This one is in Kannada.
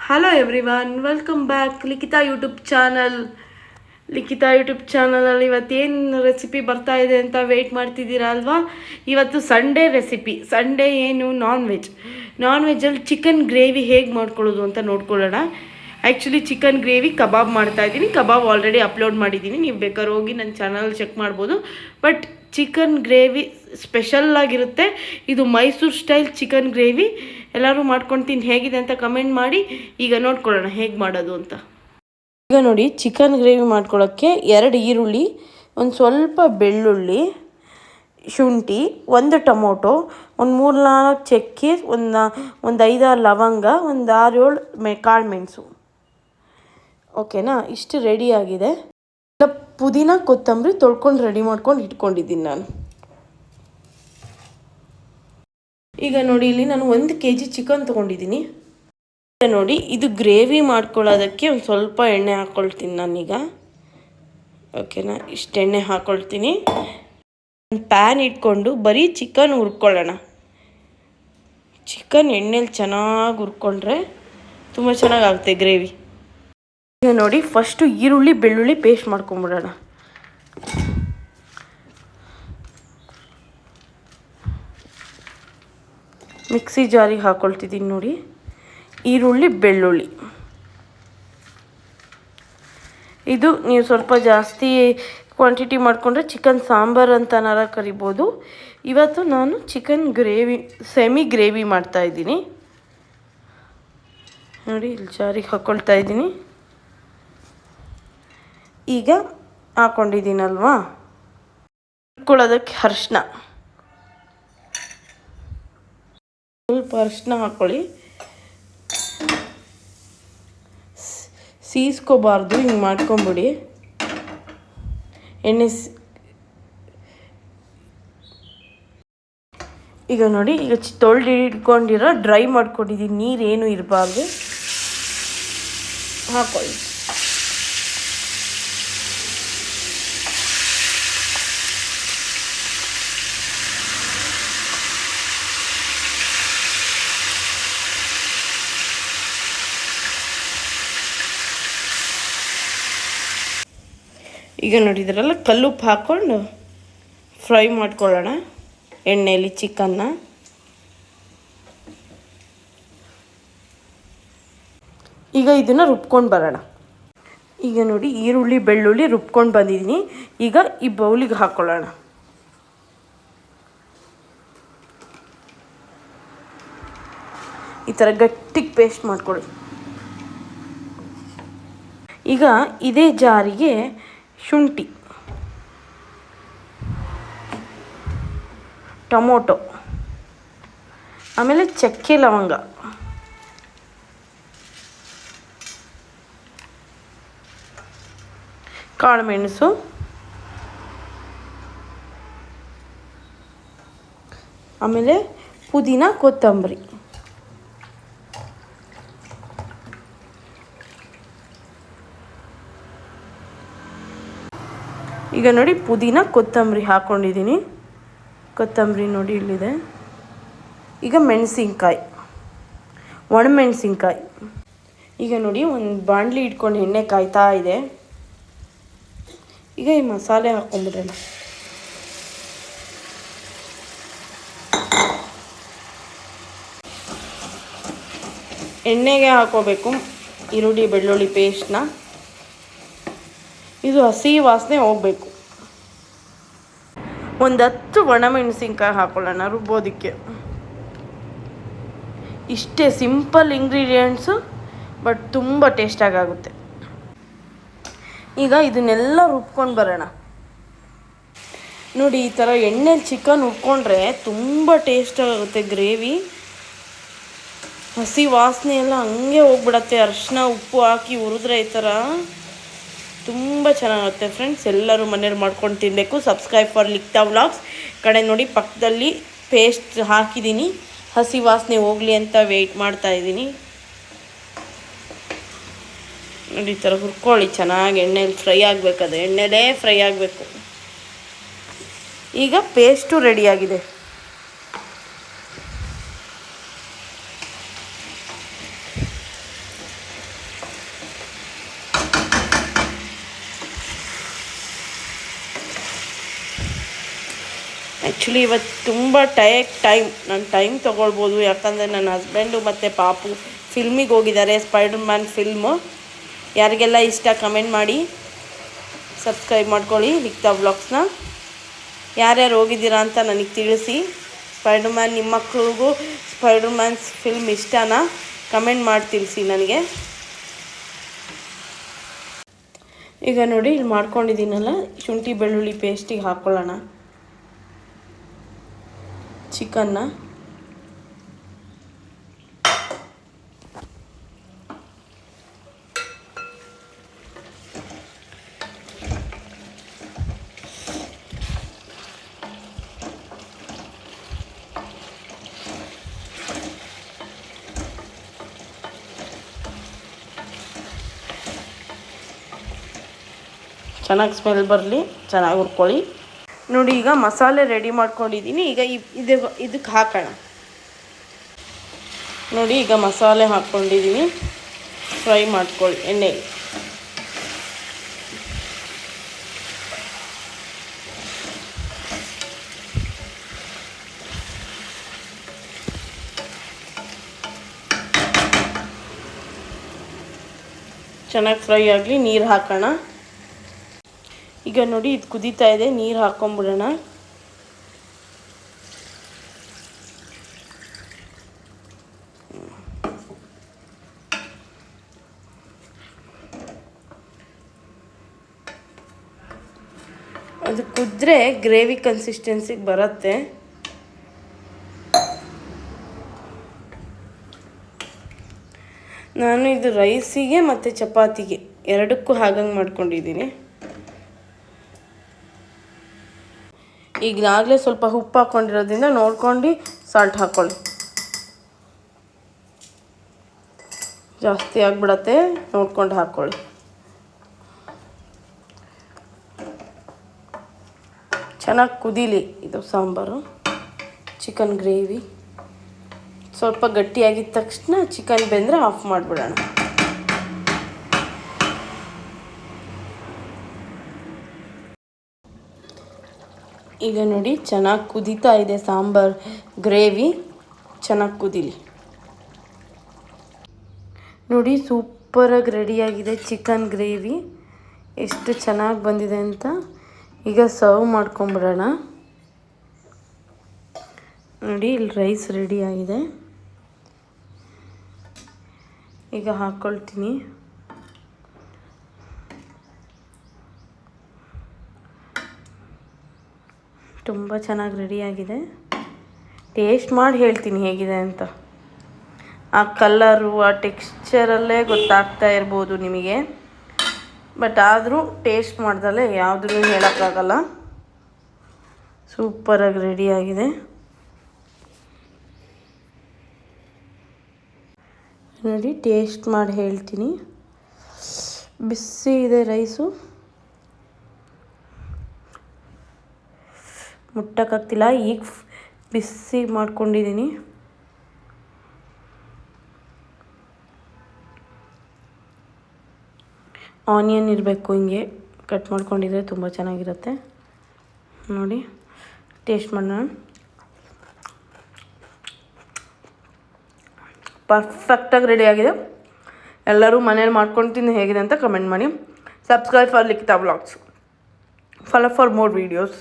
Hello everyone, welcome back Likhitha YouTube channel. Likhitha YouTube ಚಾನಲಲ್ಲಿ ಇವತ್ತೇನು ರೆಸಿಪಿ ಬರ್ತಾ ಇದೆ ಅಂತ ವೆಯ್ಟ್ ಮಾಡ್ತಿದ್ದೀರಾ ಅಲ್ವಾ? ಇವತ್ತು ಸಂಡೇ ರೆಸಿಪಿ. ಸಂಡೇ ಏನು? ನಾನ್ ವೆಜ್ಜಲ್ಲಿ ಚಿಕನ್ ಗ್ರೇವಿ ಹೇಗೆ ಮಾಡ್ಕೊಳ್ಳೋದು ಅಂತ ನೋಡ್ಕೊಳ್ಳೋಣ. ಆ್ಯಕ್ಚುಲಿ ಚಿಕನ್ ಗ್ರೇವಿ ಕಬಾಬ್ ಮಾಡ್ತಾಯಿದ್ದೀನಿ. ಕಬಾಬ್ ಆಲ್ರೆಡಿ ಅಪ್ಲೋಡ್ ಮಾಡಿದ್ದೀನಿ, ನೀವು ಬೇಕಾದ್ರೆ ಹೋಗಿ ನನ್ನ ಚಾನಲ್ ಚೆಕ್ ಮಾಡ್ಬೋದು. ಬಟ್ ಚಿಕನ್ ಗ್ರೇವಿ ಸ್ಪೆಷಲ್ಲಾಗಿರುತ್ತೆ. ಇದು ಮೈಸೂರು ಸ್ಟೈಲ್ ಚಿಕನ್ ಗ್ರೇವಿ. ಎಲ್ಲರೂ ಮಾಡ್ಕೊಳ್ತೀನಿ, ಹೇಗಿದೆ ಅಂತ ಕಮೆಂಟ್ ಮಾಡಿ. ಈಗ ನೋಡ್ಕೊಳ್ಳೋಣ ಹೇಗೆ ಮಾಡೋದು ಅಂತ. ಈಗ ನೋಡಿ, ಚಿಕನ್ ಗ್ರೇವಿ ಮಾಡ್ಕೊಳ್ಳೋಕ್ಕೆ 2 ಈರುಳ್ಳಿ, ಒಂದು ಸ್ವಲ್ಪ ಬೆಳ್ಳುಳ್ಳಿ, ಶುಂಠಿ, 1 ಟೊಮೊಟೊ, ಒಂದು 3-4 ಚಕ್ಕೆ, ಒಂದು 5-6 ಲವಂಗ, ಒಂದು 6-7 ಕಾಳು ಮೆಣಸು. ಓಕೆನಾ? ಇಷ್ಟು ರೆಡಿಯಾಗಿದೆ. ಇಲ್ಲ, ಪುದೀನ ಕೊತ್ತಂಬರಿ ತೊಳ್ಕೊಂಡು ರೆಡಿ ಮಾಡ್ಕೊಂಡು ಇಟ್ಕೊಂಡಿದ್ದೀನಿ ನಾನು. ಈಗ ನೋಡಿ, ಇಲ್ಲಿ ನಾನು 1 kg ಚಿಕನ್ ತೊಗೊಂಡಿದ್ದೀನಿ. ನೋಡಿ, ಇದು ಗ್ರೇವಿ ಮಾಡ್ಕೊಳ್ಳೋದಕ್ಕೆ ಒಂದು ಸ್ವಲ್ಪ ಎಣ್ಣೆ ಹಾಕ್ಕೊಳ್ತೀನಿ ನಾನೀಗ. ಓಕೆನಾ? ಇಷ್ಟು ಎಣ್ಣೆ ಹಾಕ್ಕೊಳ್ತೀನಿ. ಒಂದು ಪ್ಯಾನ್ ಇಟ್ಕೊಂಡು ಬರೀ ಚಿಕನ್ ಹುರ್ಕೊಳ್ಳೋಣ. ಚಿಕನ್ ಎಣ್ಣೆಲಿ ಚೆನ್ನಾಗಿ ಹುರ್ಕೊಂಡ್ರೆ ತುಂಬ ಚೆನ್ನಾಗಾಗುತ್ತೆ ಗ್ರೇವಿ. ಈಗ ನೋಡಿ, ಫಸ್ಟು ಈರುಳ್ಳಿ ಬೆಳ್ಳುಳ್ಳಿ ಪೇಸ್ಟ್ ಮಾಡ್ಕೊಂಬಿಡೋಣ. ಮಿಕ್ಸಿ ಜಾರಿಗೆ ಹಾಕ್ಕೊಳ್ತಿದ್ದೀನಿ ನೋಡಿ. ಈರುಳ್ಳಿ ಬೆಳ್ಳುಳ್ಳಿ ಇದು ನೀವು ಸ್ವಲ್ಪ ಜಾಸ್ತಿ ಕ್ವಾಂಟಿಟಿ ಮಾಡಿಕೊಂಡ್ರೆ ಚಿಕನ್ ಸಾಂಬಾರು ಅಂತನಾರ ಕರಿಬೋದು. ಇವತ್ತು ನಾನು ಚಿಕನ್ ಗ್ರೇವಿ, ಸೆಮಿ ಗ್ರೇವಿ ಮಾಡ್ತಾಯಿದ್ದೀನಿ ನೋಡಿ. ಇಲ್ಲಿ ಜಾರಿಗೆ ಹಾಕ್ಕೊಳ್ತಾ ಇದ್ದೀನಿ. ಈಗ ಹಾಕ್ಕೊಂಡಿದ್ದೀನಲ್ವಾ, ಇಟ್ಕೊಳ್ಳೋದಕ್ಕೆ ಅರಿಶಿನ, ಸ್ವಲ್ಪ ಅರಿಶಿನ ಹಾಕ್ಕೊಳ್ಳಿ. ಸೀಸ್ಕೋಬಾರ್ದು, ಹಿಂಗೆ ಮಾಡ್ಕೊಂಬಿಡಿ. ಎಣ್ಣೆ ಈಗ ನೋಡಿ, ಈಗ ತೊಳೆದು ಇಟ್ಕೊಂಡಿರೋ ಡ್ರೈ ಮಾಡ್ಕೊಂಡಿದ್ದೀನಿ, ನೀರೇನು ಇರಬಾರ್ದು, ಹಾಕ್ಕೊಳ್ಳಿ. ಈಗ ನೋಡಿದ್ರಲ್ಲ, ಕಲ್ಲುಪ್ಪು ಹಾಕ್ಕೊಂಡು ಫ್ರೈ ಮಾಡ್ಕೊಳ್ಳೋಣ ಎಣ್ಣೆಯಲ್ಲಿ ಚಿಕನ್ನ. ಈಗ ಇದನ್ನು ರುಬ್ಕೊಂಡು ಬರೋಣ. ಈಗ ನೋಡಿ, ಈರುಳ್ಳಿ ಬೆಳ್ಳುಳ್ಳಿ ರುಬ್ಕೊಂಡು ಬಂದಿದ್ದೀನಿ. ಈಗ ಈ ಬೌಲಿಗೆ ಹಾಕ್ಕೊಳ್ಳೋಣ. ಈ ಥರ ಗಟ್ಟಿಗೆ ಪೇಸ್ಟ್ ಮಾಡ್ಕೊಳ್ಳಿ. ಈಗ ಇದೇ ಜಾರಿಗೆ ಶುಂಠಿ, ಟೊಮೊಟೊ, ಆಮೇಲೆ ಚಕ್ಕೆ ಲವಂಗ, ಕಾಳು ಮೆಣಸು, ಆಮೇಲೆ ಪುದೀನ ಕೊತ್ತಂಬರಿ. ಈಗ ನೋಡಿ, ಪುದೀನ ಕೊತ್ತಂಬರಿ ಹಾಕ್ಕೊಂಡಿದ್ದೀನಿ. ಕೊತ್ತಂಬರಿ ನೋಡಿ ಇಲ್ಲಿದೆ. ಈಗ ಮೆಣಸಿನ್ಕಾಯಿ, ಒಣಮೆಣಸಿನ್ಕಾಯಿ. ಈಗ ನೋಡಿ, ಒಂದು ಬಾಣಲಿ ಇಟ್ಕೊಂಡು ಎಣ್ಣೆ ಕಾಯ್ತಾ ಇದೆ. ಈಗ ಈ ಮಸಾಲೆ ಹಾಕ್ಕೊಂಬಿಡೋಣ. ಎಣ್ಣೆಗೆ ಹಾಕೋಬೇಕು ಈರುಳ್ಳಿ ಬೆಳ್ಳುಳ್ಳಿ ಪೇಸ್ಟ್ನ. ಇದು ಹಸಿ ವಾಸನೆ ಹೋಗಬೇಕು. ಒಂದು 10 ಒಣಮೆಣಸಿನ್ಕಾಯಿ ಹಾಕ್ಕೊಳ್ಳೋಣ ರುಬ್ಬೋದಕ್ಕೆ. ಇಷ್ಟೇ ಸಿಂಪಲ್ ಇಂಗ್ರೀಡಿಯೆಂಟ್ಸು, ಬಟ್ ತುಂಬ ಟೇಸ್ಟಾಗುತ್ತೆ. ಈಗ ಇದನ್ನೆಲ್ಲ ರುಬ್ಕೊಂಡು ಬರೋಣ. ನೋಡಿ, ಈ ಥರ ಎಣ್ಣೆಲಿ ಚಿಕನ್ ಹುರ್ಕೊಂಡ್ರೆ ತುಂಬ ಟೇಸ್ಟಾಗುತ್ತೆ ಗ್ರೇವಿ. ಹಸಿ ವಾಸನೆ ಎಲ್ಲ ಹಂಗೆ ಹೋಗ್ಬಿಡತ್ತೆ. ಅರಿಶಿನ ಉಪ್ಪು ಹಾಕಿ ಹುರಿದ್ರೆ ಈ ಥರ ತುಂಬ ಚೆನ್ನಾಗುತ್ತೆ ಫ್ರೆಂಡ್ಸ್. ಎಲ್ಲರೂ ಮನೇಲಿ ಮಾಡ್ಕೊಂಡು ತಿನ್ನಬೇಕು. Subscribe for Likhitha vlogs. ಕಡೆ ನೋಡಿ, ಪಕ್ಕದಲ್ಲಿ ಪೇಸ್ಟ್ ಹಾಕಿದ್ದೀನಿ, ಹಸಿ ವಾಸನೆ ಹೋಗಲಿ ಅಂತ ವೆಯ್ಟ್ ಮಾಡ್ತಾಯಿದ್ದೀನಿ. ನೋಡಿ, ಈ ಥರ ಹುರ್ಕೊಳ್ಳಿ ಚೆನ್ನಾಗಿ. ಎಣ್ಣೆಲಿ ಫ್ರೈ ಆಗಬೇಕು, ಅದು ಎಣ್ಣೆಲೇ ಫ್ರೈ ಆಗಬೇಕು. ಈಗ ಪೇಸ್ಟು ರೆಡಿಯಾಗಿದೆ. ಆ್ಯಕ್ಚುಲಿ ಇವತ್ತು ತುಂಬ ನಾನು ಟೈಮ್ ತೊಗೊಳ್ಬೋದು, ಯಾಕಂದರೆ ನನ್ನ ಹಸ್ಬೆಂಡು ಮತ್ತು ಪಾಪು ಫಿಲ್ಮಿಗೆ ಹೋಗಿದ್ದಾರೆ, ಸ್ಪೈಡರ್ ಮ್ಯಾನ್ ಫಿಲ್ಮು. ಯಾರಿಗೆಲ್ಲ ಇಷ್ಟ ಕಮೆಂಟ್ ಮಾಡಿ, ಸಬ್ಸ್ಕ್ರೈಬ್ ಮಾಡ್ಕೊಳ್ಳಿ ಲಿಖಿತಾ ವ್ಲಾಗ್ಸ್ನ. ಯಾರ್ಯಾರು ಹೋಗಿದ್ದೀರಾ ಅಂತ ನನಗೆ ತಿಳಿಸಿ. ಸ್ಪೈಡರ್ ಮ್ಯಾನ್ ನಿಮ್ಮ ಮಕ್ಳಿಗೂ ಸ್ಪೈಡರ್ ಮ್ಯಾನ್ಸ್ ಫಿಲ್ಮ್ ಇಷ್ಟನಾ ಕಮೆಂಟ್ ಮಾಡಿ ತಿಳಿಸಿ ನನಗೆ. ಈಗ ನೋಡಿ ಇಲ್ಲಿ ಮಾಡ್ಕೊಂಡಿದ್ದೀನಲ್ಲ, ಶುಂಠಿ ಬೆಳ್ಳುಳ್ಳಿ ಪೇಸ್ಟಿಗೆ ಹಾಕ್ಕೊಳ್ಳೋಣ ಚಿಕನ್ನ. ಚೆನ್ನಾಗಿ ಸ್ಮೆಲ್ ಬರಲಿ, ಚೆನ್ನಾಗಿ ಹುರ್ಕೊಳ್ಳಿ. ನೋಡಿ ಈಗ ಮಸಾಲೆ ರೆಡಿ ಮಾಡ್ಕೊಂಡಿದ್ದೀನಿ. ಈಗ ಇದಕ್ಕೆ ಹಾಕೋಣ. ನೋಡಿ ಈಗ ಮಸಾಲೆ ಹಾಕ್ಕೊಂಡಿದ್ದೀನಿ, ಫ್ರೈ ಮಾಡ್ಕೊಳ್ಳಿ ಎಣ್ಣೆಗೆ. ಚೆನ್ನಾಗಿ ಫ್ರೈ ಆಗಲಿ, ನೀರು ಹಾಕೋಣ. ಈಗ ನೋಡಿ ಇದು ಕುದೀತಾ ಇದೆ, ನೀರು ಹಾಕ್ಕೊಂಬಿಡೋಣ. ಅದು ಕುದ್ರೆ ಗ್ರೇವಿ ಕನ್ಸಿಸ್ಟೆನ್ಸಿಗೆ ಬರುತ್ತೆ. ನಾನು ಇದು ರೈಸಿಗೆ ಮತ್ತು ಚಪಾತಿಗೆ ಎರಡಕ್ಕೂ ಹಾಗಂಗೆ ಮಾಡ್ಕೊಂಡಿದ್ದೀನಿ. ಈಗಲಾಗಲೇ ಸ್ವಲ್ಪ ಉಪ್ಪು ಹಾಕ್ಕೊಂಡಿರೋದ್ರಿಂದ ನೋಡ್ಕೊಂಡು ಸಾಲ್ಟ್ ಹಾಕ್ಕೊಳ್ಳಿ. ಜಾಸ್ತಿ ಆಗಿಬಿಡತ್ತೆ, ನೋಡ್ಕೊಂಡು ಹಾಕ್ಕೊಳ್ಳಿ. ಚೆನ್ನಾಗಿ ಕುದೀಲಿ ಇದು ಸಾಂಬಾರು. ಚಿಕನ್ ಗ್ರೇವಿ ಸ್ವಲ್ಪ ಗಟ್ಟಿಯಾಗಿದ್ದ ತಕ್ಷಣ ಚಿಕನ್ ಬೆಂದರೆ ಆಫ್ ಮಾಡಿಬಿಡೋಣ. ಈಗ ನೋಡಿ ಚೆನ್ನಾಗಿ ಕುದೀತಾ ಇದೆ ಸಾಂಬಾರು ಗ್ರೇವಿ, ಚೆನ್ನಾಗಿ ಕುದೀಲಿ. ನೋಡಿ ಸೂಪರಾಗಿ ರೆಡಿಯಾಗಿದೆ ಚಿಕನ್ ಗ್ರೇವಿ, ಎಷ್ಟು ಚೆನ್ನಾಗಿ ಬಂದಿದೆ ಅಂತ. ಈಗ ಸರ್ವ್ ಮಾಡ್ಕೊಂಬಿಡೋಣ. ನೋಡಿ ಇಲ್ಲಿ ರೈಸ್ ರೆಡಿಯಾಗಿದೆ, ಈಗ ಹಾಕ್ಕೊಳ್ತೀನಿ. ತುಂಬ ಚೆನ್ನಾಗಿ ರೆಡಿಯಾಗಿದೆ. ಟೇಸ್ಟ್ ಮಾಡಿ ಹೇಳ್ತೀನಿ ಹೇಗಿದೆ ಅಂತ. ಆ ಕಲರು, ಆ ಟೆಕ್ಸ್ಚರಲ್ಲೇ ಗೊತ್ತಾಗ್ತಾ ಇರ್ಬೋದು ನಿಮಗೆ. ಬಟ್ ಆದರೂ ಟೇಸ್ಟ್ ಮಾಡ್ದಲ್ಲೇ ಯಾವುದೂ ಹೇಳೋಕ್ಕಾಗಲ್ಲ. ಸೂಪರಾಗಿ ರೆಡಿಯಾಗಿದೆ. ನೋಡಿ ಟೇಸ್ಟ್ ಮಾಡಿ ಹೇಳ್ತೀನಿ. ಬಿಸಿ ಇದೆ ರೈಸು, ಮುಟ್ಟಕ್ಕಾಗ್ತಿಲ್ಲ. ಈಗ ಬಿಸಿ ಮಾಡ್ಕೊಂಡಿದ್ದೀನಿ. ಆನಿಯನ್ ಇರಬೇಕು, ಹಿಂಗೆ ಕಟ್ ಮಾಡ್ಕೊಂಡಿದ್ರೆ ತುಂಬ ಚೆನ್ನಾಗಿರುತ್ತೆ. ನೋಡಿ ಟೇಸ್ಟ್ ಮಾಡೋಣ. ಪರ್ಫೆಕ್ಟಾಗಿ ರೆಡಿಯಾಗಿದೆ. ಎಲ್ಲರೂ ಮನೇಲಿ ಮಾಡ್ಕೊಂಡು ತಿಂದು ಹೇಗಿದೆ ಅಂತ ಕಮೆಂಟ್ ಮಾಡಿ. Subscribe for Likhitha vlogs. Follow for more videos.